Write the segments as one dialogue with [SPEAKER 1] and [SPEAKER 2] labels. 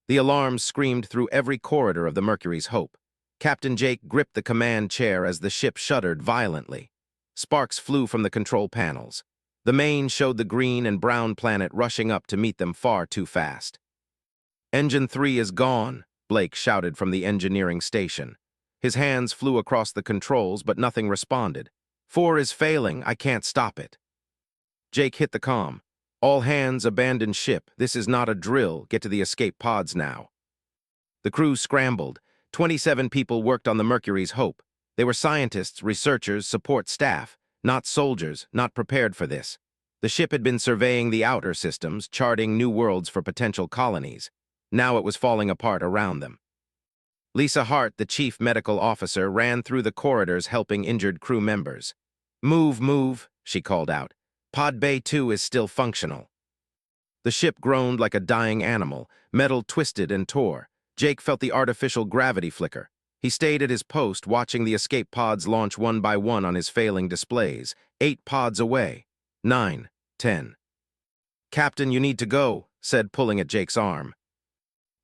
[SPEAKER 1] The alarms screamed through every corridor of the Mercury's Hope. Captain Jake gripped the command chair as the ship shuddered violently. Sparks flew from the control panels. The main showed the green and brown planet rushing up to meet them far too fast. "Engine 3 is gone," Blake shouted from the engineering station. His hands flew across the controls, but nothing responded. "4 is failing. I can't stop it." Jake hit the comm. "All hands abandon ship. This is not a drill. Get to the escape pods now." The crew scrambled. 27 people worked on the Mercury's Hope. They were scientists, researchers, support staff, not soldiers, not prepared for this. The ship had been surveying the outer systems, charting new worlds for potential colonies. Now it was falling apart around them. Lisa Hart, the chief medical officer, ran through the corridors helping injured crew members. "Move, move," she called out. "Pod Bay 2 is still functional." The ship groaned like a dying animal. Metal twisted and tore. Jake felt the artificial gravity flicker. He stayed at his post, watching the escape pods launch one by one on his failing displays. 8 pods away. 9, 10. "Captain, you need to go," said, pulling at Jake's arm.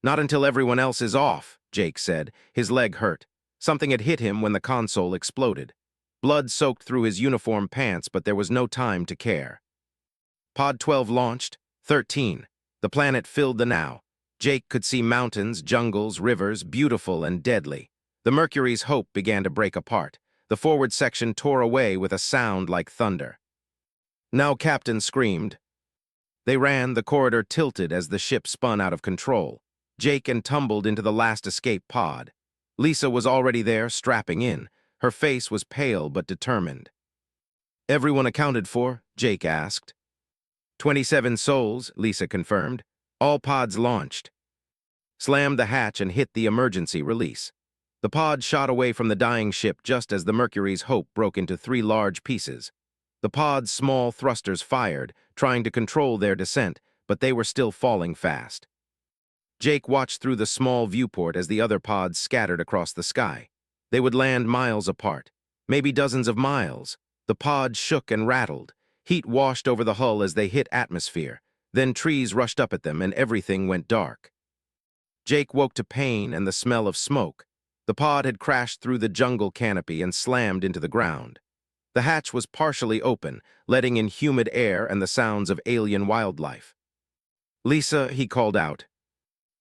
[SPEAKER 1] "Not until everyone else is off," Jake said. His leg hurt. Something had hit him when the console exploded. Blood soaked through his uniform pants, but there was no time to care. Pod 12 launched. 13. The planet filled the now. Jake could see mountains, jungles, rivers, beautiful and deadly. The Mercury's Hope began to break apart. The forward section tore away with a sound like thunder. "Now," Captain screamed. They ran, the corridor tilted as the ship spun out of control. Jake and tumbled into the last escape pod. Lisa was already there, strapping in. Her face was pale but determined. "Everyone accounted for?" Jake asked. 27 souls, Lisa confirmed. "All pods launched." Slammed the hatch and hit the emergency release. The pod shot away from the dying ship just as the Mercury's Hope broke into 3 large pieces. The pod's small thrusters fired, trying to control their descent, but they were still falling fast. Jake watched through the small viewport as the other pods scattered across the sky. They would land miles apart, maybe dozens of miles. The pods shook and rattled. Heat washed over the hull as they hit atmosphere. Then trees rushed up at them and everything went dark. Jake woke to pain and the smell of smoke. The pod had crashed through the jungle canopy and slammed into the ground. The hatch was partially open, letting in humid air and the sounds of alien wildlife. "Lisa," he called out.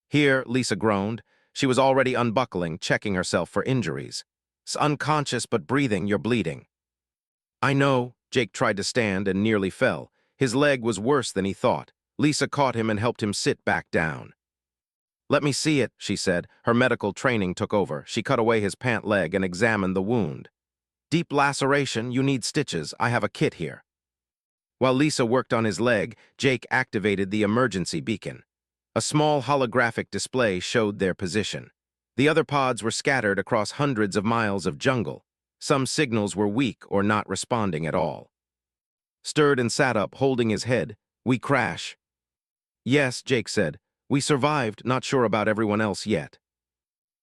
[SPEAKER 1] "Here," Lisa groaned. She was already unbuckling, checking herself for injuries. "Unconscious but breathing, you're bleeding." "I know." Jake tried to stand and nearly fell. His leg was worse than he thought. Lisa caught him and helped him sit back down. "Let me see it," she said. Her medical training took over. She cut away his pant leg and examined the wound. "Deep laceration, you need stitches. I have a kit here." While Lisa worked on his leg, Jake activated the emergency beacon. A small holographic display showed their position. The other pods were scattered across hundreds of miles of jungle. Some signals were weak or not responding at all. Stirred and sat up, holding his head. "We crash." "Yes," Jake said. "We survived, not sure about everyone else yet."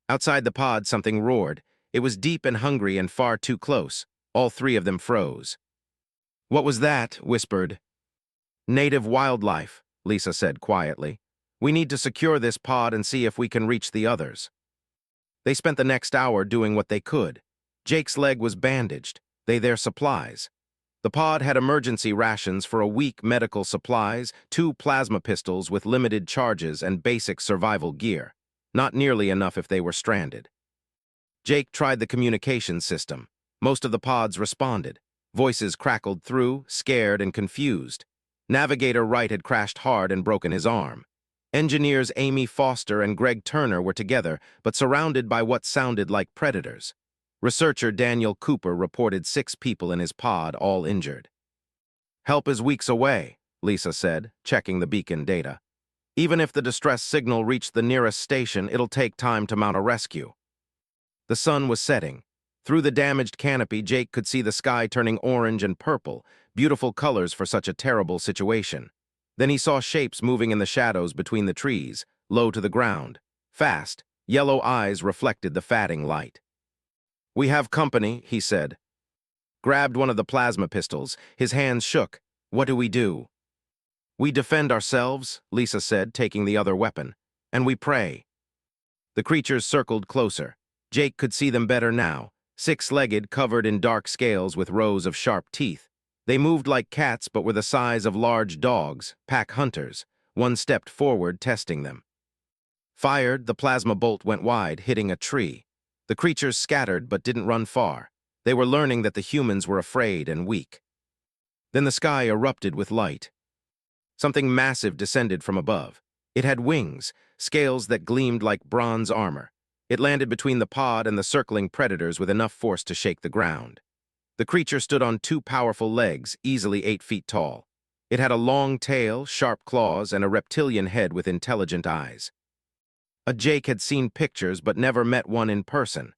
[SPEAKER 1] Outside the pod, something roared. It was deep and hungry and far too close. All 3 of them froze. "What was that?" whispered. "Native wildlife," Lisa said quietly. "We need to secure this pod and see if we can reach the others." They spent the next hour doing what they could. Jake's leg was bandaged. Their supplies. The pod had emergency rations for a week, medical supplies, 2 plasma pistols with limited charges, and basic survival gear. Not nearly enough if they were stranded. Jake tried the communication system. Most of the pods responded. Voices crackled through, scared and confused. Navigator Wright had crashed hard and broken his arm. Engineers Amy Foster and Greg Turner were together, but surrounded by what sounded like predators. Researcher Daniel Cooper reported 6 people in his pod, all injured. "Help is weeks away," Lisa said, checking the beacon data. "Even if the distress signal reached the nearest station, it'll take time to mount a rescue." The sun was setting. Through the damaged canopy, Jake could see the sky turning orange and purple, beautiful colors for such a terrible situation. Then he saw shapes moving in the shadows between the trees, low to the ground. Fast, yellow eyes reflected the fading light. "We have company," he said. Grabbed one of the plasma pistols. His hands shook. "What do we do?" "We defend ourselves," Lisa said, taking the other weapon. And we pray. The creatures circled closer. Jake could see them better now, six-legged, covered in dark scales with rows of sharp teeth. They moved like cats but were the size of large dogs, pack hunters. One stepped forward, testing them. Fired, the plasma bolt went wide, hitting a tree. The creatures scattered but didn't run far. They were learning that the humans were afraid and weak. Then the sky erupted with light. Something massive descended from above. It had wings, scales that gleamed like bronze armor. It landed between the pod and the circling predators with enough force to shake the ground. The creature stood on two powerful legs, easily 8 feet tall. It had a long tail, sharp claws, and a reptilian head with intelligent eyes. Jake had seen pictures but never met one in person.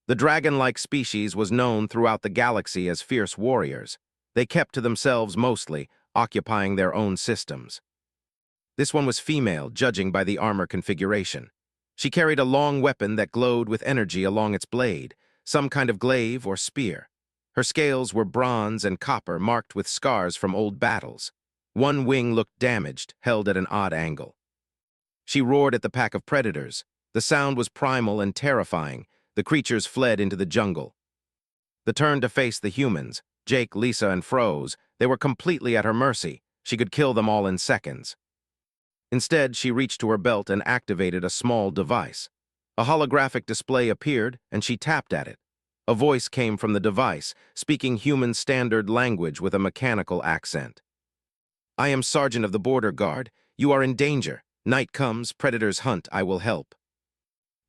[SPEAKER 1] The dragon-like species was known throughout the galaxy as fierce warriors. They kept to themselves mostly, occupying their own systems. This one was female, judging by the armor configuration. She carried a long weapon that glowed with energy along its blade, some kind of glaive or spear. Her scales were bronze and copper, marked with scars from old battles. One wing looked damaged, held at an odd angle. She roared at the pack of predators. The sound was primal and terrifying. The creatures fled into the jungle. The turn to face the humans, Jake, Lisa, and Froze, they were completely at her mercy. She could kill them all in seconds. Instead, she reached to her belt and activated a small device. A holographic display appeared, and she tapped at it. A voice came from the device, speaking human standard language with a mechanical accent. "I am Sergeant of the Border Guard. You are in danger. Night comes, predators hunt, I will help."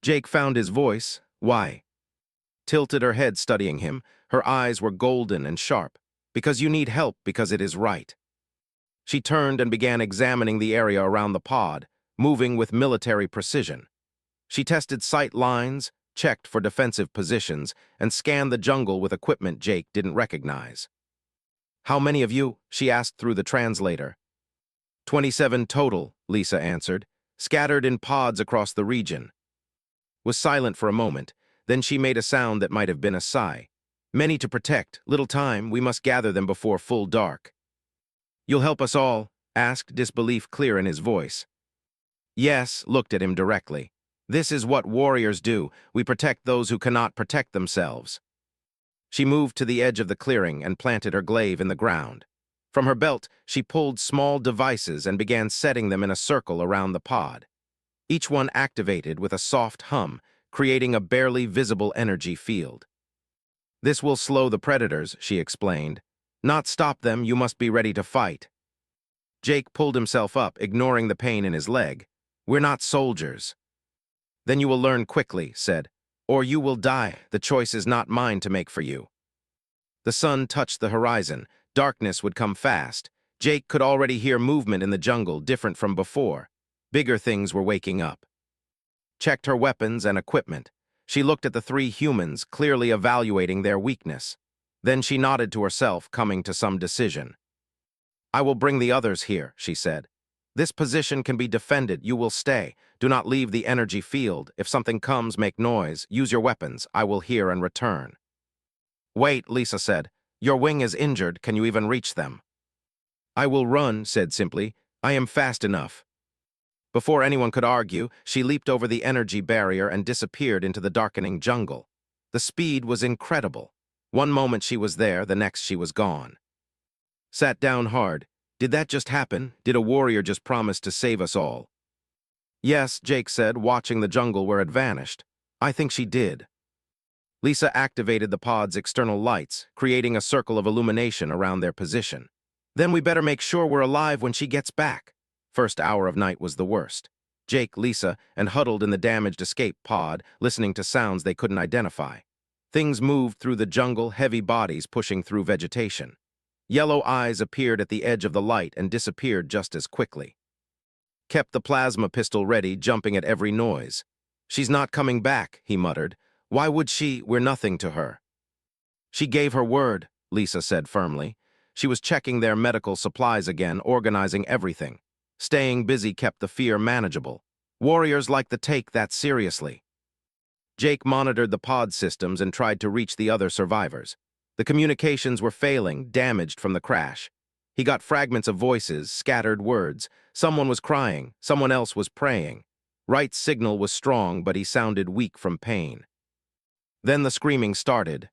[SPEAKER 1] Jake found his voice. Why? Tilted her head, studying him. Her eyes were golden and sharp. "Because you need help, because it is right." She turned and began examining the area around the pod, moving with military precision. She tested sight lines, checked for defensive positions, and scanned the jungle with equipment Jake didn't recognize. "How many of you?" she asked through the translator. 27 total, Lisa answered, scattered in pods across the region. Was silent for a moment, then she made a sound that might have been a sigh. "Many to protect, little time, we must gather them before full dark." "You'll help us all?" asked, disbelief clear in his voice. "Yes," looked at him directly. "This is what warriors do. We protect those who cannot protect themselves." She moved to the edge of the clearing and planted her glaive in the ground. From her belt, she pulled small devices and began setting them in a circle around the pod. Each one activated with a soft hum, creating a barely visible energy field. "This will slow the predators," she explained. "Not stop them, you must be ready to fight." Jake pulled himself up, ignoring the pain in his leg. "We're not soldiers." "Then you will learn quickly," said. "Or you will die. The choice is not mine to make for you." The sun touched the horizon. Darkness would come fast. Jake could already hear movement in the jungle, different from before. Bigger things were waking up. Checked her weapons and equipment. She looked at the 3 humans, clearly evaluating their weakness. Then she nodded to herself, coming to some decision. "I will bring the others here," she said. "This position can be defended. You will stay. Do not leave the energy field. If something comes, make noise. Use your weapons. I will hear and return." "Wait," Lisa said. "Your wing is injured. Can you even reach them?" "I will run," said simply. "I am fast enough." Before anyone could argue, she leaped over the energy barrier and disappeared into the darkening jungle. The speed was incredible. One moment she was there, the next she was gone. Sat down hard. Did that just happen? Did a warrior just promise to save us all? "Yes," Jake said, watching the jungle where it vanished. "I think she did." Lisa activated the pod's external lights, creating a circle of illumination around their position. "Then we better make sure we're alive when she gets back." First hour of night was the worst. Jake, Lisa, and huddled in the damaged escape pod, listening to sounds they couldn't identify. Things moved through the jungle, heavy bodies pushing through vegetation. Yellow eyes appeared at the edge of the light and disappeared just as quickly. Kept the plasma pistol ready, jumping at every noise. "She's not coming back," he muttered. "Why would she? We're nothing to her." "She gave her word," Lisa said firmly. She was checking their medical supplies again, organizing everything. Staying busy kept the fear manageable. Warriors like to take that seriously. Jake monitored the pod systems and tried to reach the other survivors. The communications were failing, damaged from the crash. He got fragments of voices, scattered words. Someone was crying, someone else was praying. Wright's signal was strong, but he sounded weak from pain. Then the screaming started.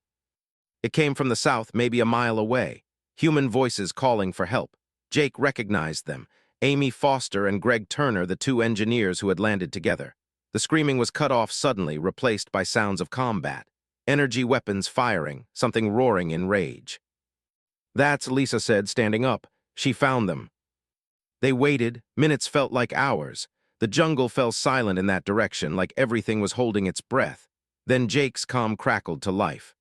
[SPEAKER 1] It came from the south, maybe a mile away. Human voices calling for help. Jake recognized them. Amy Foster and Greg Turner, the two engineers who had landed together. The screaming was cut off suddenly, replaced by sounds of combat. Energy weapons firing, something roaring in rage. "That's," Lisa said, standing up. She found them. They waited. Minutes felt like hours. The jungle fell silent in that direction, like everything was holding its breath. Then Jake's comm crackled to life.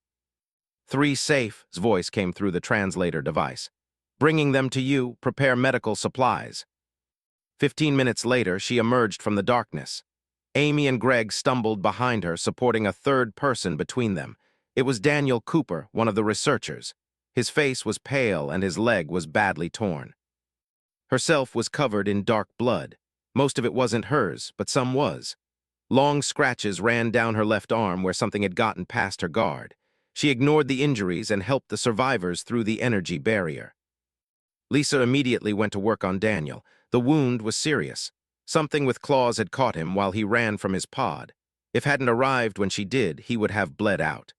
[SPEAKER 1] "3 safe," his voice came through the translator device. "Bringing them to you, prepare medical supplies." 15 minutes later, she emerged from the darkness. Amy and Greg stumbled behind her, supporting a third person between them. It was Daniel Cooper, one of the researchers. His face was pale and his leg was badly torn. Herself was covered in dark blood. Most of it wasn't hers, but some was. Long scratches ran down her left arm where something had gotten past her guard. She ignored the injuries and helped the survivors through the energy barrier. Lisa immediately went to work on Daniel. The wound was serious. Something with claws had caught him while he ran from his pod. If hadn't arrived when she did, he would have bled out.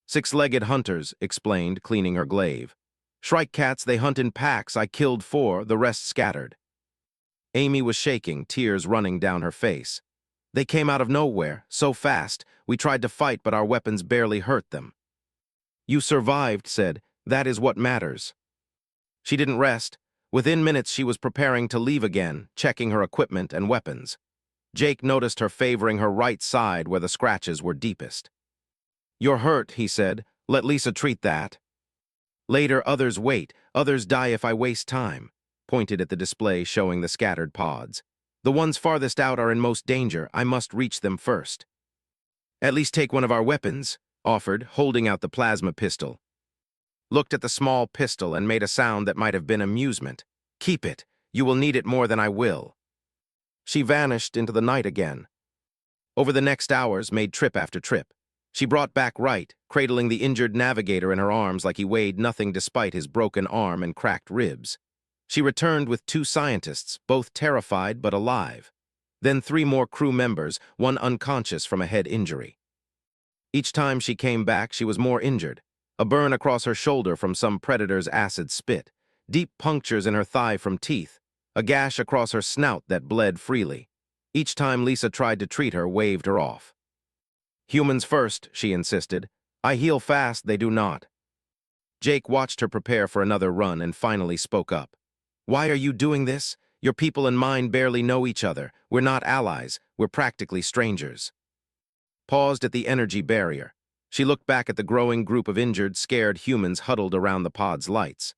[SPEAKER 1] "Six-legged hunters," explained, cleaning her glaive. "Shrike cats, they hunt in packs. I killed 4, the rest scattered." Amy was shaking, tears running down her face. "They came out of nowhere, so fast. We tried to fight, but our weapons barely hurt them." "You survived," said. "That is what matters." She didn't rest. Within minutes, she was preparing to leave again, checking her equipment and weapons. Jake noticed her favoring her right side where the scratches were deepest. "You're hurt," he said. "Let Lisa treat that." "Later, others wait. Others die if I waste time," pointed at the display showing the scattered pods. "The ones farthest out are in most danger. I must reach them first." "At least take one of our weapons," offered, holding out the plasma pistol. Looked at the small pistol and made a sound that might have been amusement. "Keep it. You will need it more than I will." She vanished into the night again. Over the next hours, made trip after trip. She brought back Wright, cradling the injured navigator in her arms like he weighed nothing despite his broken arm and cracked ribs. She returned with 2 scientists, both terrified but alive. Then 3 more crew members, one unconscious from a head injury. Each time she came back, she was more injured. A burn across her shoulder from some predator's acid spit, deep punctures in her thigh from teeth, a gash across her snout that bled freely. Each time Lisa tried to treat her, waved her off. "Humans first," she insisted. "I heal fast, they do not." Jake watched her prepare for another run and finally spoke up. "Why are you doing this? Your people and mine barely know each other. We're not allies. We're practically strangers." Paused at the energy barrier. She looked back at the growing group of injured, scared humans huddled around the pod's lights.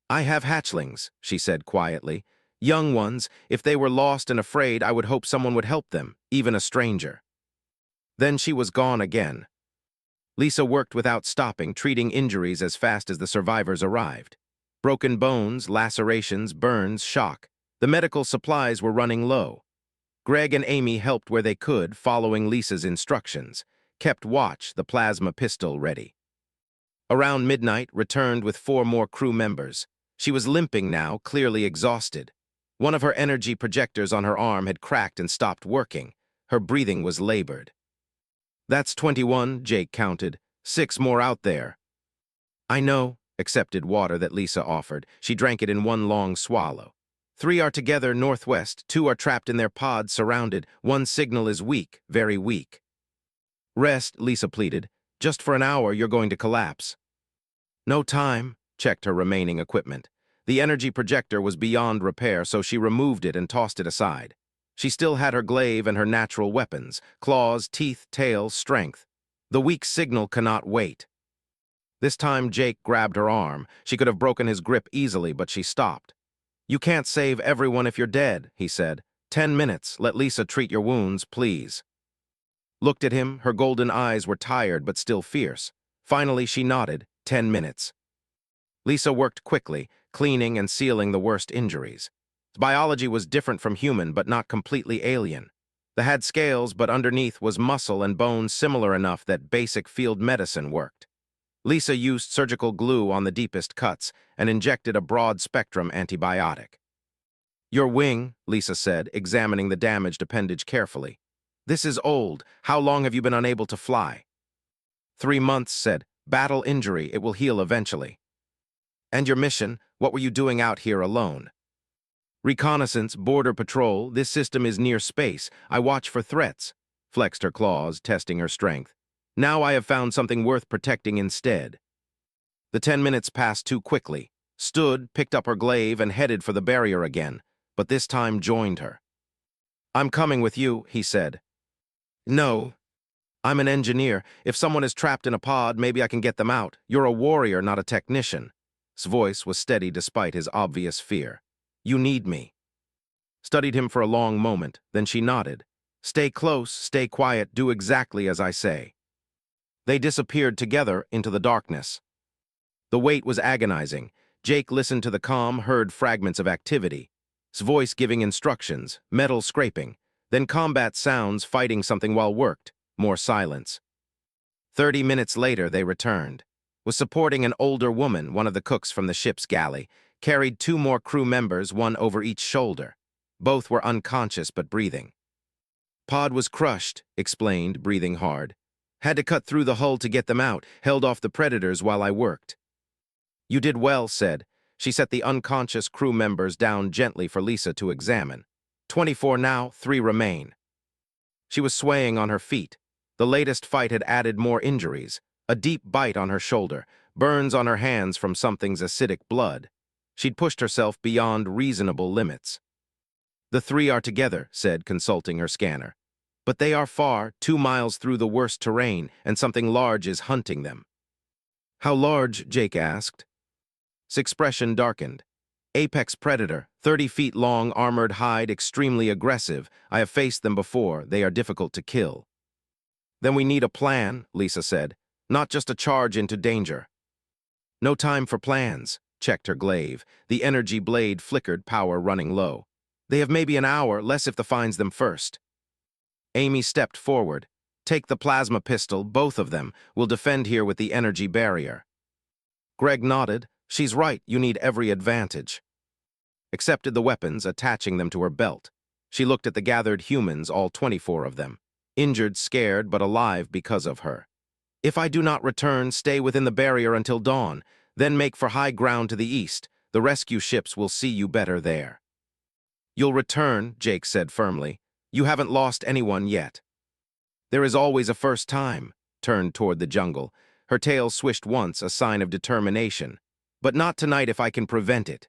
[SPEAKER 1] "I have hatchlings," she said quietly. "Young ones. If they were lost and afraid, I would hope someone would help them, even a stranger." Then she was gone again. Lisa worked without stopping, treating injuries as fast as the survivors arrived. Broken bones, lacerations, burns, shock. The medical supplies were running low. Greg and Amy helped where they could, following Lisa's instructions. Kept watch, the plasma pistol ready. Around midnight, returned with 4 more crew members. She was limping now, clearly exhausted. One of her energy projectors on her arm had cracked and stopped working. Her breathing was labored. "That's 21, Jake counted. 6 more out there." "I know," accepted water that Lisa offered. She drank it in one long swallow. 3 are together northwest. 2 are trapped in their pods, surrounded. 1 signal is weak, very weak. "Rest," Lisa pleaded. "Just for an hour, you're going to collapse." "No time," checked her remaining equipment. The energy projector was beyond repair, so she removed it and tossed it aside. She still had her glaive and her natural weapons, claws, teeth, tail, strength. The weak signal cannot wait. This time Jake grabbed her arm. She could have broken his grip easily, but she stopped. "You can't save everyone if you're dead," he said. 10 minutes. Let Lisa treat your wounds, please." Looked at him. Her golden eyes were tired but still fierce. Finally, she nodded. 10 minutes. Lisa worked quickly, cleaning and sealing the worst injuries. Biology was different from human, but not completely alien. They had scales, but underneath was muscle and bone similar enough that basic field medicine worked. Lisa used surgical glue on the deepest cuts and injected a broad-spectrum antibiotic. Your wing, Lisa said, examining the damaged appendage carefully. This is old. How long have you been unable to fly? 3 months, said. Battle injury. It will heal eventually. And your mission? What were you doing out here alone? Reconnaissance, border patrol. This system is near space. I watch for threats. Flexed her claws, testing her strength. Now I have found something worth protecting instead. The 10 minutes passed too quickly. Stood, picked up her glaive, and headed for the barrier again, but this time joined her. I'm coming with you, he said. No. I'm an engineer. If someone is trapped in a pod, maybe I can get them out. You're a warrior, not a technician. His voice was steady despite his obvious fear. You need me. Studied him for a long moment, then she nodded. Stay close, stay quiet, do exactly as I say. They disappeared together into the darkness. The wait was agonizing. Jake listened to the comm, heard fragments of activity. His voice giving instructions, metal scraping, then combat sounds fighting something while worked, more silence. 30 minutes later, they returned. Was supporting an older woman, one of the cooks from the ship's galley, carried 2 more crew members, one over each shoulder. Both were unconscious but breathing. Pod was crushed, explained, breathing hard. Had to cut through the hull to get them out, held off the predators while I worked. You did well, said. She set the unconscious crew members down gently for Lisa to examine. 24 now, 3 remain. She was swaying on her feet. The latest fight had added more injuries. A deep bite on her shoulder, burns on her hands from something's acidic blood. She'd pushed herself beyond reasonable limits. The 3 are together, said, consulting her scanner. But they are far, 2 miles through the worst terrain, and something large is hunting them. How large? Jake asked. His expression darkened. Apex predator, 30 feet long, armored hide, extremely aggressive. I have faced them before. They are difficult to kill. Then we need a plan, Lisa said. Not just a charge into danger. No time for plans, checked her glaive. The energy blade flickered, power running low. They have maybe an hour, less if the finds them first. Amy stepped forward. Take the plasma pistol, both of them. We'll defend here with the energy barrier. Greg nodded. She's right, you need every advantage. Accepted the weapons, attaching them to her belt. She looked at the gathered humans, all 24 of them. Injured, scared, but alive because of her. If I do not return, stay within the barrier until dawn, then make for high ground to the east. The rescue ships will see you better there. You'll return, Jake said firmly. You haven't lost anyone yet. There is always a first time, turned toward the jungle. Her tail swished once, a sign of determination. But not tonight if I can prevent it.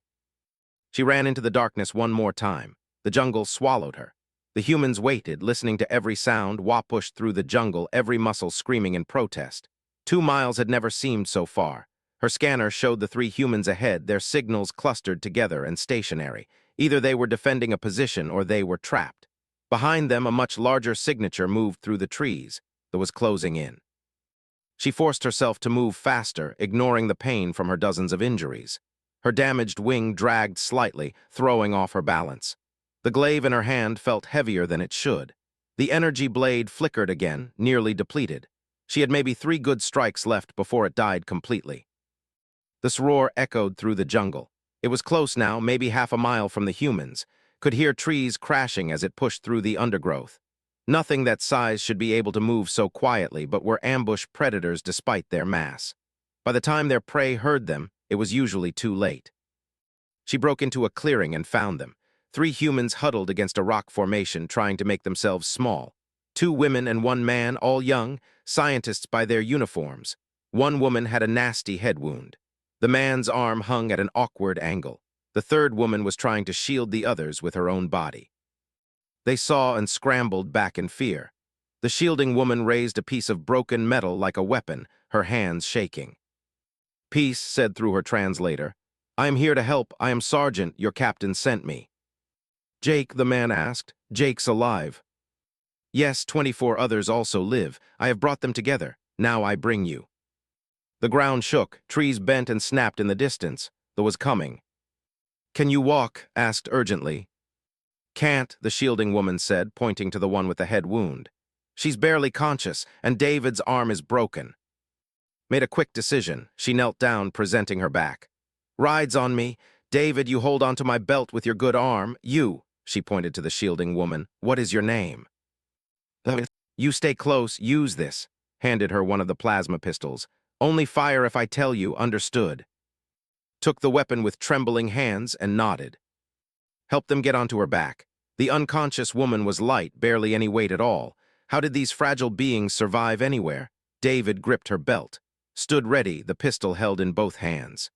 [SPEAKER 1] She ran into the darkness one more time. The jungle swallowed her. The humans waited, listening to every sound, pushed through the jungle, every muscle screaming in protest. 2 miles had never seemed so far. Her scanner showed the 3 humans ahead, their signals clustered together and stationary. Either they were defending a position or they were trapped. Behind them, a much larger signature moved through the trees that was closing in. She forced herself to move faster, ignoring the pain from her dozens of injuries. Her damaged wing dragged slightly, throwing off her balance. The glaive in her hand felt heavier than it should. The energy blade flickered again, nearly depleted. She had maybe 3 good strikes left before it died completely. This roar echoed through the jungle. It was close now, maybe half a mile from the humans. Could hear trees crashing as it pushed through the undergrowth. Nothing that size should be able to move so quietly, but were ambush predators despite their mass. By the time their prey heard them, it was usually too late. She broke into a clearing and found them. 3 humans huddled against a rock formation, trying to make themselves small. 2 women and 1 man, all young, scientists by their uniforms. 1 woman had a nasty head wound. The man's arm hung at an awkward angle. The 3rd woman was trying to shield the others with her own body. They saw and scrambled back in fear. The shielding woman raised a piece of broken metal like a weapon, her hands shaking. Peace, said through her translator. I am here to help. I am Sergeant. Your captain sent me. Jake, the man asked. Jake's alive. Yes, 24 others also live. I have brought them together. Now I bring you. The ground shook. Trees bent and snapped in the distance. There was coming. Can you walk? Asked urgently. Can't, the shielding woman said, pointing to the one with the head wound. She's barely conscious, and David's arm is broken. Made a quick decision. She knelt down, presenting her back. Rides on me. David, you hold onto my belt with your good arm. You, she pointed to the shielding woman. What is your name? You stay close, use this. Handed her one of the plasma pistols. Only fire if I tell you, understood. Took the weapon with trembling hands and nodded. Helped them get onto her back. The unconscious woman was light, barely any weight at all. How did these fragile beings survive anywhere? David gripped her belt. Stood ready, the pistol held in both hands.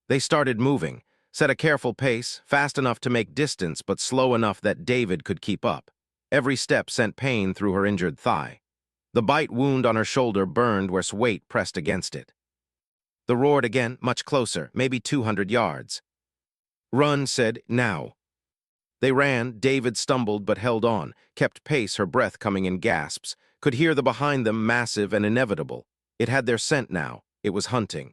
[SPEAKER 1] They started moving, set a careful pace, fast enough to make distance but slow enough that David could keep up. Every step sent pain through her injured thigh. The bite wound on her shoulder burned where weight pressed against it. The roared again, much closer, maybe 200 yards. Run, said, now. They ran, David stumbled but held on, kept pace, her breath coming in gasps, could hear the behind them massive and inevitable. It had their scent now, it was hunting.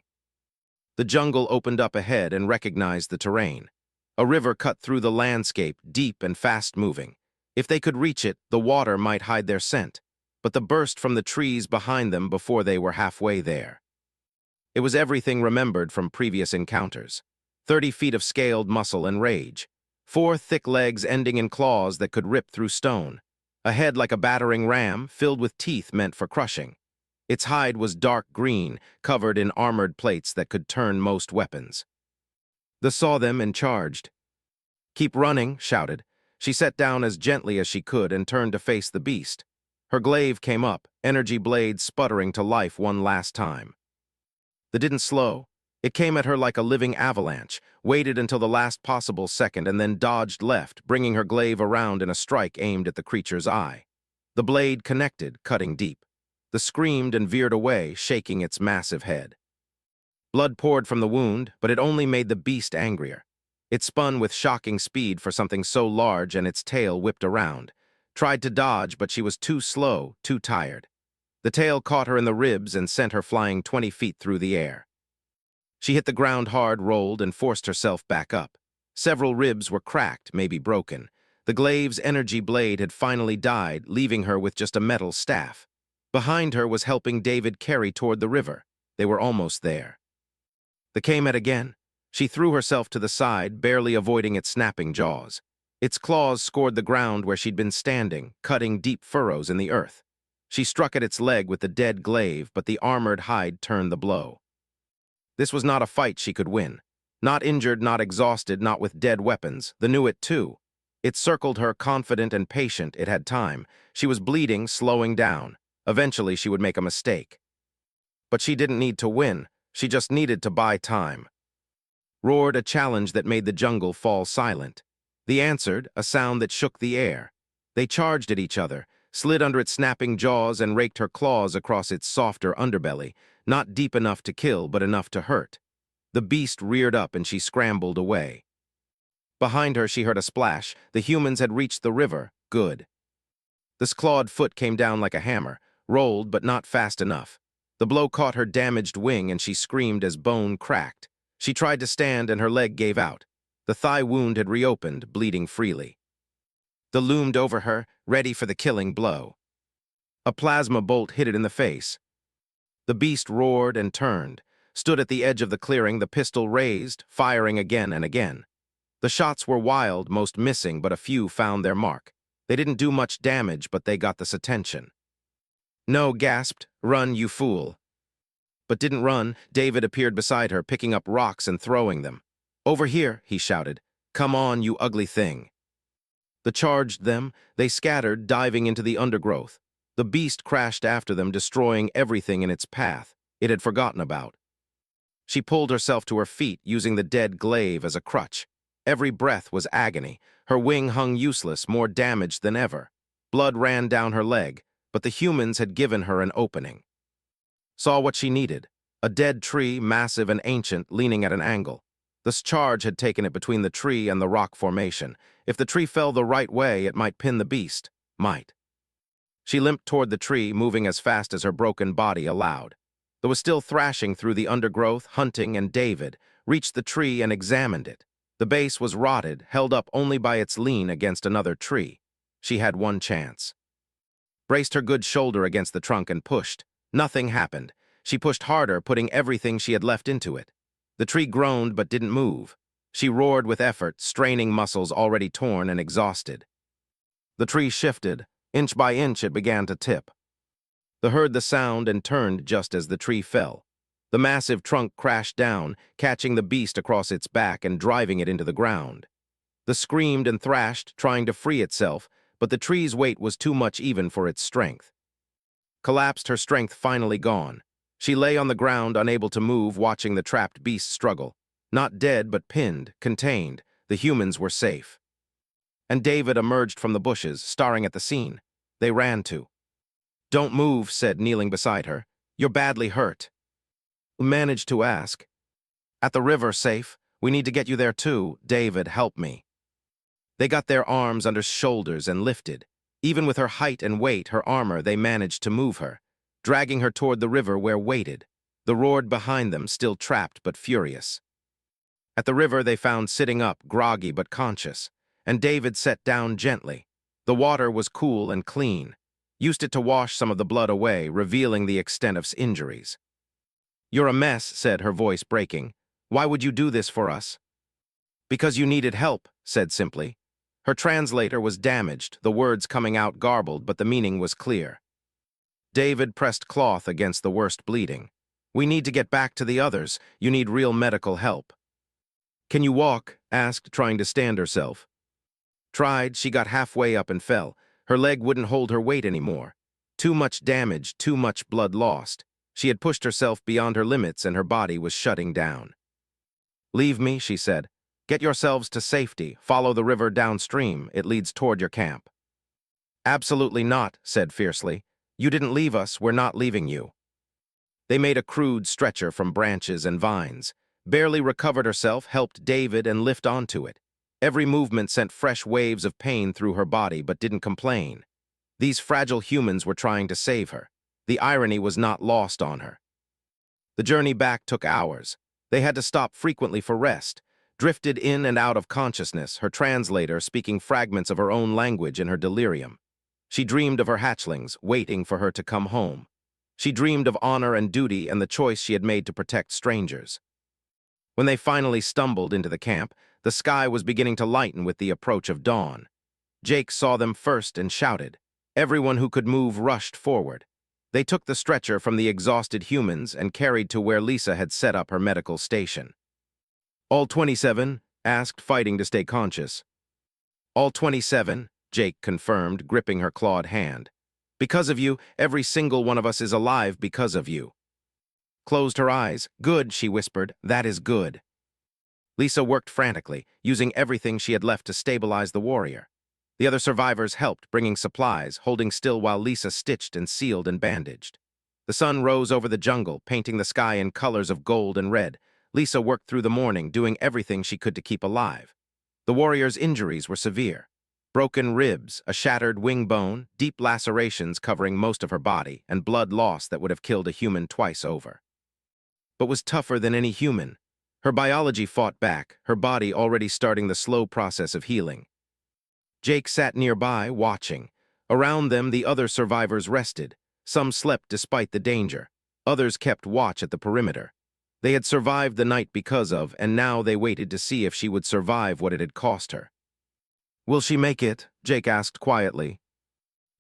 [SPEAKER 1] The jungle opened up ahead and recognized the terrain. A river cut through the landscape, deep and fast-moving. If they could reach it, the water might hide their scent, but the burst from the trees behind them before they were halfway there. It was everything remembered from previous encounters. 30 feet of scaled muscle and rage. 4 thick legs ending in claws that could rip through stone. A head like a battering ram, filled with teeth meant for crushing. Its hide was dark green, covered in armored plates that could turn most weapons. The saw them and charged. Keep running, shouted. She sat down as gently as she could and turned to face the beast. Her glaive came up, energy blades sputtering to life one last time. That didn't slow. It came at her like a living avalanche, waited until the last possible second and then dodged left, bringing her glaive around in a strike aimed at the creature's eye. The blade connected, cutting deep. The screamed and veered away, shaking its massive head. Blood poured from the wound, but it only made the beast angrier. It spun with shocking speed for something so large and its tail whipped around. Tried to dodge, but she was too slow, too tired. The tail caught her in the ribs and sent her flying 20 feet through the air. She hit the ground hard, rolled, and forced herself back up. Several ribs were cracked, maybe broken. The glaive's energy blade had finally died, leaving her with just a metal staff. Behind her was helping David carry toward the river. They were almost there. The came at again. She threw herself to the side, barely avoiding its snapping jaws. Its claws scored the ground where she'd been standing, cutting deep furrows in the earth. She struck at its leg with the dead glaive, but the armored hide turned the blow. This was not a fight she could win. Not injured, not exhausted, not with dead weapons. The knew it too. It circled her, confident and patient. It had time. She was bleeding, slowing down. Eventually she would make a mistake. But she didn't need to win. She just needed to buy time. Roared a challenge that made the jungle fall silent. The answered, a sound that shook the air. They charged at each other, slid under its snapping jaws and raked her claws across its softer underbelly, not deep enough to kill but enough to hurt. The beast reared up and she scrambled away. Behind her she heard a splash. The humans had reached the river. Good. This clawed foot came down like a hammer, rolled but not fast enough. The blow caught her damaged wing and she screamed as bone cracked. She tried to stand and her leg gave out. The thigh wound had reopened, bleeding freely. The loomed over her, ready for the killing blow. A plasma bolt hit it in the face. The beast roared and turned, stood at the edge of the clearing, the pistol raised, firing again and again. The shots were wild, most missing, but a few found their mark. They didn't do much damage, but they got this attention. No, gasped, run, you fool. But didn't run. David appeared beside her, picking up rocks and throwing them. Over here, he shouted. Come on, you ugly thing. The charged them. They scattered, diving into the undergrowth. The beast crashed after them, destroying everything in its path it had forgotten about. She pulled herself to her feet, using the dead glaive as a crutch. Every breath was agony. Her wing hung useless, more damaged than ever. Blood ran down her leg, but the humans had given her an opening. Saw what she needed. A dead tree, massive and ancient, leaning at an angle. This charge had taken it between the tree and the rock formation. If the tree fell the right way, it might pin the beast. Might. She limped toward the tree, moving as fast as her broken body allowed. There was still thrashing through the undergrowth, hunting, and David reached the tree and examined it. The base was rotted, held up only by its lean against another tree. She had one chance. Braced her good shoulder against the trunk and pushed. Nothing happened. She pushed harder, putting everything she had left into it. The tree groaned but didn't move. She roared with effort, straining muscles already torn and exhausted. The tree shifted. Inch by inch it began to tip. They heard the sound and turned just as the tree fell. The massive trunk crashed down, catching the beast across its back and driving it into the ground. The screamed and thrashed, trying to free itself, but the tree's weight was too much even for its strength. Collapsed, her strength finally gone. She lay on the ground, unable to move, watching the trapped beast struggle. Not dead, but pinned, contained. The humans were safe. And David emerged from the bushes, staring at the scene. They ran to. "Don't move," said, kneeling beside her. "You're badly hurt." Managed to ask. "At the river, safe. We need to get you there too. David, help me." They got their arms under shoulders and lifted. Even with her height and weight, her armor, they managed to move her, dragging her toward the river where waited. The roared behind them, still trapped but furious. At the river they found sitting up, groggy but conscious, and David sat down gently. The water was cool and clean. Used it to wash some of the blood away, revealing the extent of injuries. "You're a mess," said, her voice breaking. "Why would you do this for us?" "Because you needed help," said simply. Her translator was damaged, the words coming out garbled, but the meaning was clear. David pressed cloth against the worst bleeding. "We need to get back to the others. You need real medical help." "Can you walk?" asked, trying to stand herself. Tried, she got halfway up and fell. Her leg wouldn't hold her weight anymore. Too much damage, too much blood lost. She had pushed herself beyond her limits and her body was shutting down. "Leave me," she said. "Get yourselves to safety. Follow the river downstream. It leads toward your camp." "Absolutely not," said fiercely. "You didn't leave us. We're not leaving you." They made a crude stretcher from branches and vines. Barely recovered herself, helped David and lift onto it. Every movement sent fresh waves of pain through her body, but didn't complain. These fragile humans were trying to save her. The irony was not lost on her. The journey back took hours. They had to stop frequently for rest. Drifted in and out of consciousness, her translator speaking fragments of her own language in her delirium. She dreamed of her hatchlings, waiting for her to come home. She dreamed of honor and duty and the choice she had made to protect strangers. When they finally stumbled into the camp, the sky was beginning to lighten with the approach of dawn. Jake saw them first and shouted. Everyone who could move rushed forward. They took the stretcher from the exhausted humans and carried to where Lisa had set up her medical station. "All 27?" asked, fighting to stay conscious. "All 27, Jake confirmed, gripping her clawed hand. "Because of you, every single one of us is alive because of you." Closed her eyes. "Good," she whispered. "That is good." Lisa worked frantically, using everything she had left to stabilize the warrior. The other survivors helped, bringing supplies, holding still while Lisa stitched and sealed and bandaged. The sun rose over the jungle, painting the sky in colors of gold and red. Lisa worked through the morning, doing everything she could to keep alive. The warrior's injuries were severe. Broken ribs, a shattered wing bone, deep lacerations covering most of her body, and blood loss that would have killed a human twice over. But was tougher than any human. Her biology fought back, her body already starting the slow process of healing. Jake sat nearby, watching. Around them, the other survivors rested. Some slept despite the danger. Others kept watch at the perimeter. They had survived the night because of, and now they waited to see if she would survive what it had cost her. "Will she make it?" Jake asked quietly.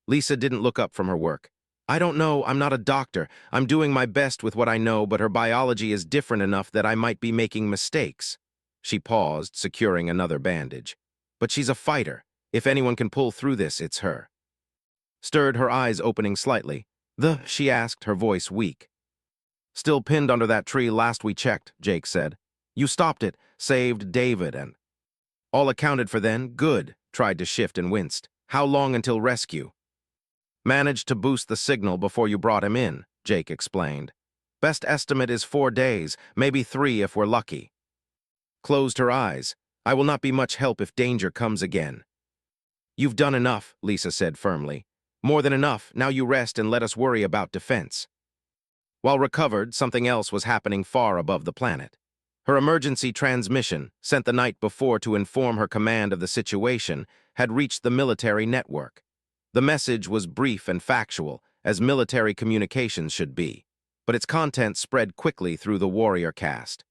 [SPEAKER 1] Lisa didn't look up from her work. "I don't know, I'm not a doctor. I'm doing my best with what I know, but her biology is different enough that I might be making mistakes." She paused, securing another bandage. "But she's a fighter. If anyone can pull through this, it's her." Stirred, her eyes opening slightly. She asked, her voice weak. "Still pinned under that tree last we checked," Jake said. "You stopped it, saved David, and—" "All accounted for then? Good." Tried to shift and winced. "How long until rescue?" "Managed to boost the signal before you brought him in," Jake explained. "Best estimate is 4 days, maybe 3 if we're lucky." Closed her eyes. "I will not be much help if danger comes again." "You've done enough," Lisa said firmly. "More than enough. Now you rest and let us worry about defense." While recovered, something else was happening far above the planet. Her emergency transmission, sent the night before to inform her command of the situation, had reached the military network. The message was brief and factual, as military communications should be, but its content spread quickly through the warrior caste.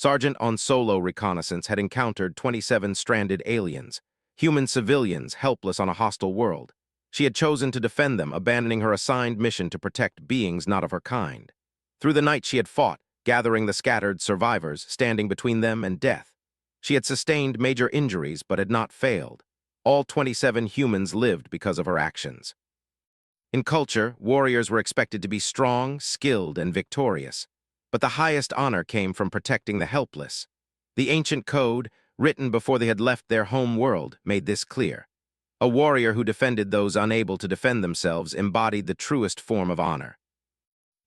[SPEAKER 1] Sergeant on solo reconnaissance had encountered 27 stranded aliens, human civilians helpless on a hostile world. She had chosen to defend them, abandoning her assigned mission to protect beings not of her kind. Through the night she had fought, gathering the scattered survivors, standing between them and death. She had sustained major injuries but had not failed. All 27 humans lived because of her actions. In culture, warriors were expected to be strong, skilled, and victorious. But the highest honor came from protecting the helpless. The ancient code, written before they had left their home world, made this clear. A warrior who defended those unable to defend themselves embodied the truest form of honor.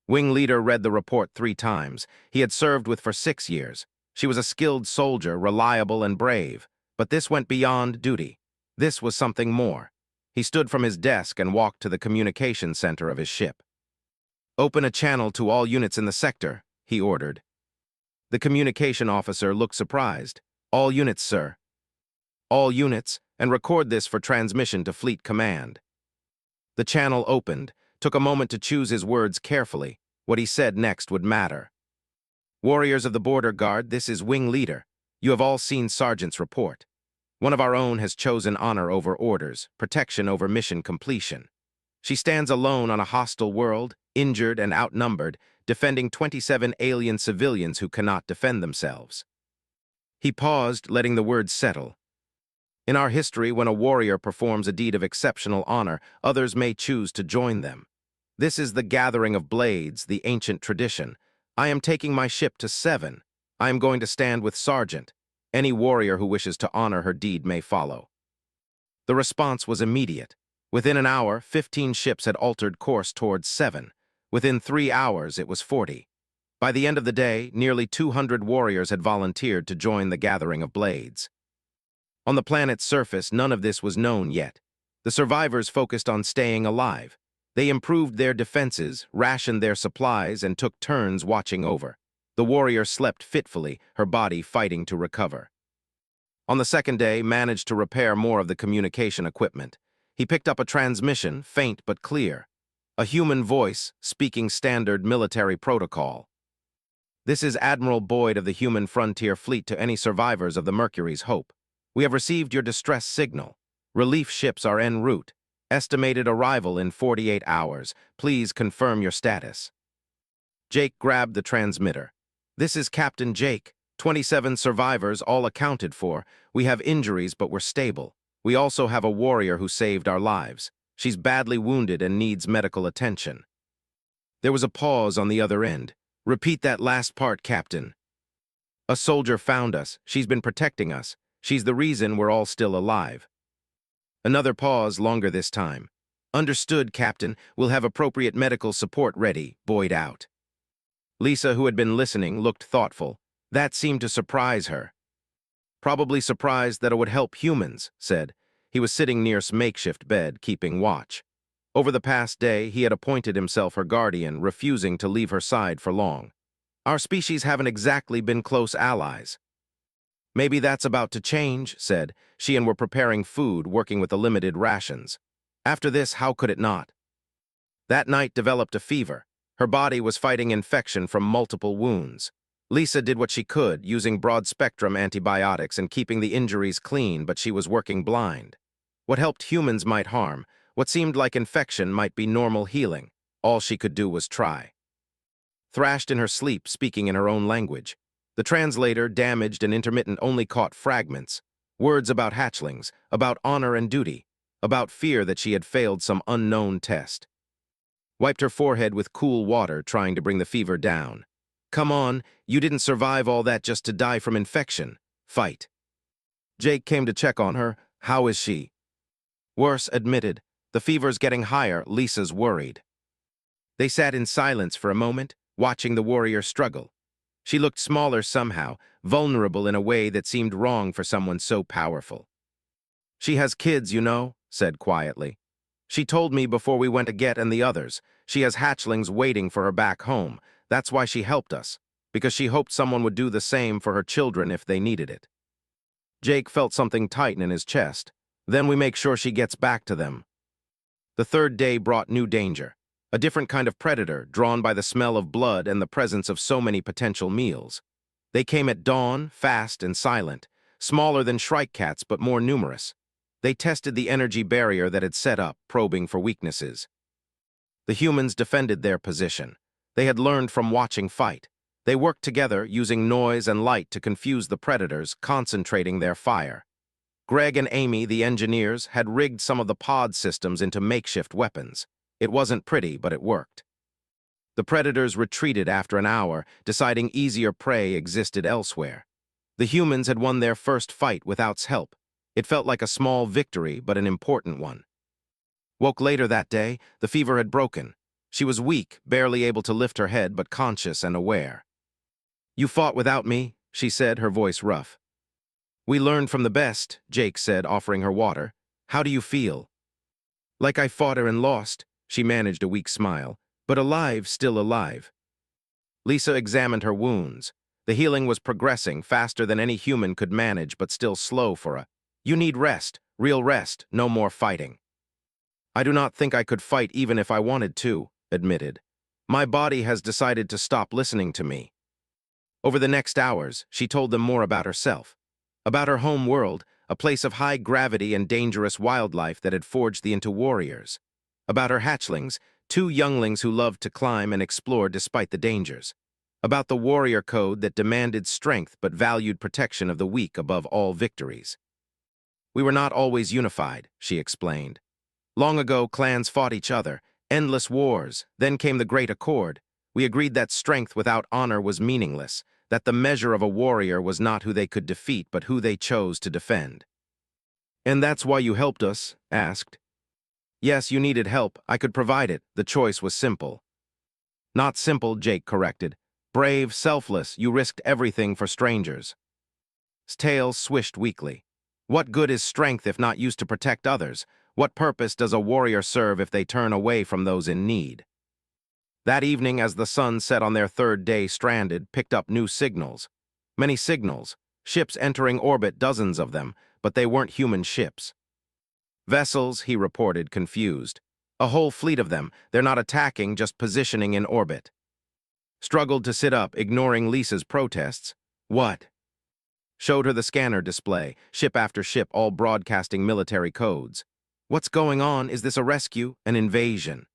[SPEAKER 1] Wing Leader read the report 3 times. He had served with for 6 years. She was a skilled soldier, reliable and brave. But this went beyond duty. This was something more. He stood from his desk and walked to the communication center of his ship. "Open a channel to all units in the sector," he ordered. The communication officer looked surprised. "All units, sir." "All units, and record this for transmission to Fleet Command." The channel opened, took a moment to choose his words carefully. What he said next would matter. "Warriors of the Border Guard, this is Wing Leader. You have all seen Sergeant's report. One of our own has chosen honor over orders, protection over mission completion. She stands alone on a hostile world, injured and outnumbered, defending 27 alien civilians who cannot defend themselves." He paused, letting the words settle. In our history, when a warrior performs a deed of exceptional honor, others may choose to join them. This is the gathering of blades, the ancient tradition. I am taking my ship to 7. I am going to stand with Sergeant. Any warrior who wishes to honor her deed may follow. The response was immediate. Within an hour, 15 ships had altered course towards 7. Within 3 hours, it was 40. By the end of the day, nearly 200 warriors had volunteered to join the gathering of blades. On the planet's surface, none of this was known yet. The survivors focused on staying alive. They improved their defenses, rationed their supplies, and took turns watching over. The warrior slept fitfully, her body fighting to recover. On the second day, managed to repair more of the communication equipment. He picked up a transmission, faint but clear. A human voice, speaking standard military protocol. "This is Admiral Boyd of the Human Frontier Fleet to any survivors of the Mercury's Hope. We have received your distress signal. Relief ships are en route. Estimated arrival in 48 hours. Please confirm your status." Jake grabbed the transmitter. "This is Captain Jake. 27 survivors, all accounted for. We have injuries, but we're stable. We also have a warrior who saved our lives. She's badly wounded and needs medical attention." There was a pause on the other end. "Repeat that last part, Captain." "A soldier found us. She's been protecting us. She's the reason we're all still alive." Another pause, longer this time. "Understood, Captain. We'll have appropriate medical support ready." Boyd out. Lisa, who had been listening, looked thoughtful. That seemed to surprise her. "Probably surprised that it would help humans," said. He was sitting near a makeshift bed, keeping watch. Over the past day, he had appointed himself her guardian, refusing to leave her side for long. "Our species haven't exactly been close allies." "Maybe that's about to change," said. She and were preparing food, working with the limited rations. After this, how could it not? That night developed a fever. Her body was fighting infection from multiple wounds. Lisa did what she could, using broad-spectrum antibiotics and keeping the injuries clean, but she was working blind. What helped humans might harm. What seemed like infection might be normal healing. All she could do was try. Thrashed in her sleep, speaking in her own language. The translator, damaged and intermittent, only caught fragments. Words about hatchlings, about honor and duty, about fear that she had failed some unknown test. Wiped her forehead with cool water, trying to bring the fever down. "Come on, you didn't survive all that just to die from infection. Fight." Jake came to check on her. "How is she?" "Worse," admitted. "The fever's getting higher." Lisa's worried. They sat in silence for a moment, watching the warrior struggle. She looked smaller somehow, vulnerable in a way that seemed wrong for someone so powerful. "She has kids, you know," said quietly. "She told me before we went to get and the others. She has hatchlings waiting for her back home. That's why she helped us, because she hoped someone would do the same for her children if they needed it." Jake felt something tighten in his chest. "Then we make sure she gets back to them." The third day brought new danger. A different kind of predator, drawn by the smell of blood and the presence of so many potential meals. They came at dawn, fast and silent, smaller than shrike cats but more numerous. They tested the energy barrier that had set up, probing for weaknesses. The humans defended their position. They had learned from watching fight. They worked together, using noise and light to confuse the predators, concentrating their fire. Greg and Amy, the engineers, had rigged some of the pod systems into makeshift weapons. It wasn't pretty, but it worked. The predators retreated after an hour, deciding easier prey existed elsewhere. The humans had won their first fight without's help. It felt like a small victory, but an important one. Woke later that day, the fever had broken. She was weak, barely able to lift her head, but conscious and aware. "You fought without me," she said, her voice rough. "We learned from the best," Jake said, offering her water. "How do you feel?" "Like I fought her and lost," she managed a weak smile. "But alive, still alive." Lisa examined her wounds. The healing was progressing faster than any human could manage, but still slow for a. "You need rest, real rest, no more fighting." "I do not think I could fight even if I wanted to," admitted. "My body has decided to stop listening to me." Over the next hours, she told them more about herself. About her home world, a place of high gravity and dangerous wildlife that had forged the into warriors. About her hatchlings, 2 younglings who loved to climb and explore despite the dangers. About the warrior code that demanded strength but valued protection of the weak above all victories. "We were not always unified," she explained. "Long ago, clans fought each other, endless wars, then came the Great Accord. We agreed that strength without honor was meaningless, that the measure of a warrior was not who they could defeat but who they chose to defend." "And that's why you helped us?" asked. "Yes, you needed help. I could provide it. The choice was simple." "Not simple," Jake corrected. "Brave, selfless, you risked everything for strangers." His tail swished weakly. "What good is strength if not used to protect others? What purpose does a warrior serve if they turn away from those in need?" That evening, as the sun set on their 3rd day stranded, picked up new signals. Many signals. Ships entering orbit, dozens of them, but they weren't human ships. "Vessels," he reported, confused. "A whole fleet of them. They're not attacking, just positioning in orbit." Struggled to sit up, ignoring Lisa's protests. "What?" Showed her the scanner display, ship after ship, all broadcasting military codes. "What's going on? Is this a rescue? An invasion?"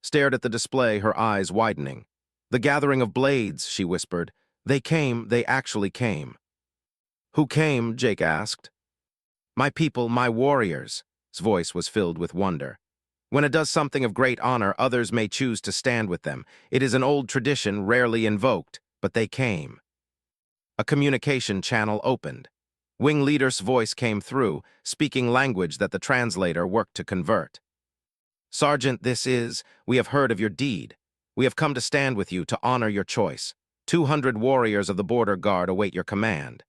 [SPEAKER 1] Stared at the display, her eyes widening. "The gathering of blades," she whispered. "They came, they actually came." "Who came?" Jake asked. "My people, my warriors." His voice was filled with wonder. "When it does something of great honor, others may choose to stand with them. It is an old tradition, rarely invoked, but they came." A communication channel opened. Wing Leader's voice came through, speaking language that the translator worked to convert. "Sergeant, we have heard of your deed. We have come to stand with you to honor your choice. 200 warriors of the Border Guard await your command."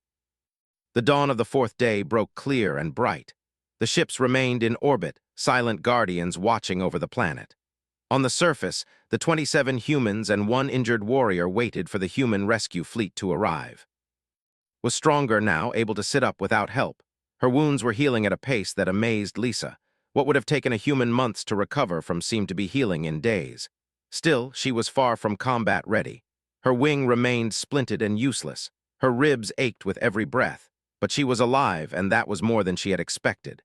[SPEAKER 1] The dawn of the 4th day broke clear and bright. The ships remained in orbit, silent guardians watching over the planet. On the surface, the 27 humans and 1 injured warrior waited for the human rescue fleet to arrive. Was stronger now, able to sit up without help. Her wounds were healing at a pace that amazed Lisa. What would have taken a human months to recover from seemed to be healing in days. Still, she was far from combat ready. Her wing remained splinted and useless. Her ribs ached with every breath. But she was alive, and that was more than she had expected.